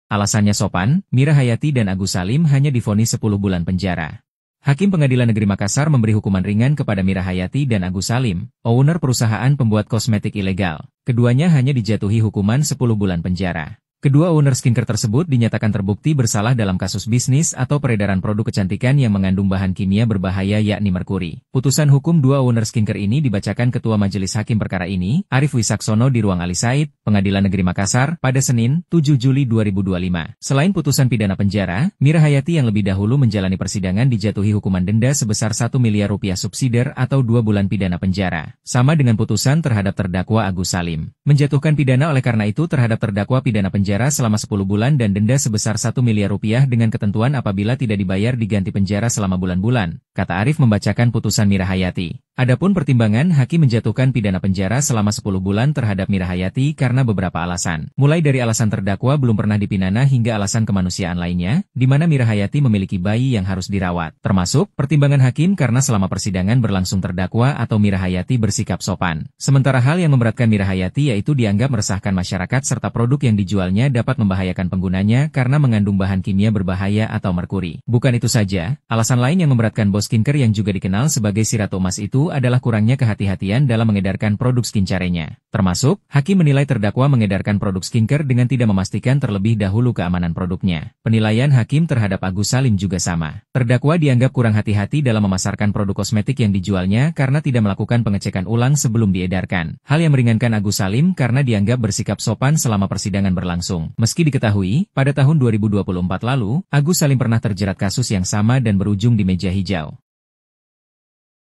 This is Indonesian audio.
Alasannya sopan, Mira Hayati dan Agus Salim hanya divonis 10 bulan penjara. Hakim Pengadilan Negeri Makassar memberi hukuman ringan kepada Mira Hayati dan Agus Salim, owner perusahaan pembuat kosmetik ilegal. Keduanya hanya dijatuhi hukuman 10 bulan penjara. Kedua owner skincare tersebut dinyatakan terbukti bersalah dalam kasus bisnis atau peredaran produk kecantikan yang mengandung bahan kimia berbahaya yakni merkuri. Putusan hukum dua owner skincare ini dibacakan Ketua Majelis Hakim Perkara ini, Arif Wisaksono di Ruang Ali Said, Pengadilan Negeri Makassar, pada Senin, 7 Juli 2025. Selain putusan pidana penjara, Mira Hayati yang lebih dahulu menjalani persidangan dijatuhi hukuman denda sebesar 1 miliar rupiah subsidiar atau 2 bulan pidana penjara. Sama dengan putusan terhadap terdakwa Agus Salim. Menjatuhkan pidana oleh karena itu terhadap terdakwa pidana penjara selama 10 bulan dan denda sebesar 1 miliar rupiah dengan ketentuan apabila tidak dibayar diganti penjara selama bulan-bulan, kata Arif membacakan putusan Mira Hayati. Adapun pertimbangan hakim menjatuhkan pidana penjara selama 10 bulan terhadap Mira Hayati karena beberapa alasan. Mulai dari alasan terdakwa belum pernah dipidana hingga alasan kemanusiaan lainnya, di mana Mira Hayati memiliki bayi yang harus dirawat. Termasuk, pertimbangan hakim karena selama persidangan berlangsung terdakwa atau Mira Hayati bersikap sopan. Sementara hal yang memberatkan Mira Hayati yaitu dianggap meresahkan masyarakat serta produk yang dijualnya dapat membahayakan penggunanya karena mengandung bahan kimia berbahaya atau merkuri. Bukan itu saja, alasan lain yang memberatkan bos skincare yang juga dikenal sebagai si Ratu Emas itu adalah kurangnya kehati-hatian dalam mengedarkan produk skincare-nya. Termasuk, hakim menilai terdakwa mengedarkan produk skincare dengan tidak memastikan terlebih dahulu keamanan produknya. Penilaian hakim terhadap Agus Salim juga sama. Terdakwa dianggap kurang hati-hati dalam memasarkan produk kosmetik yang dijualnya karena tidak melakukan pengecekan ulang sebelum diedarkan. Hal yang meringankan Agus Salim karena dianggap bersikap sopan selama persidangan berlangsung. Meski diketahui, pada tahun 2024 lalu, Agus Salim pernah terjerat kasus yang sama dan berujung di meja hijau.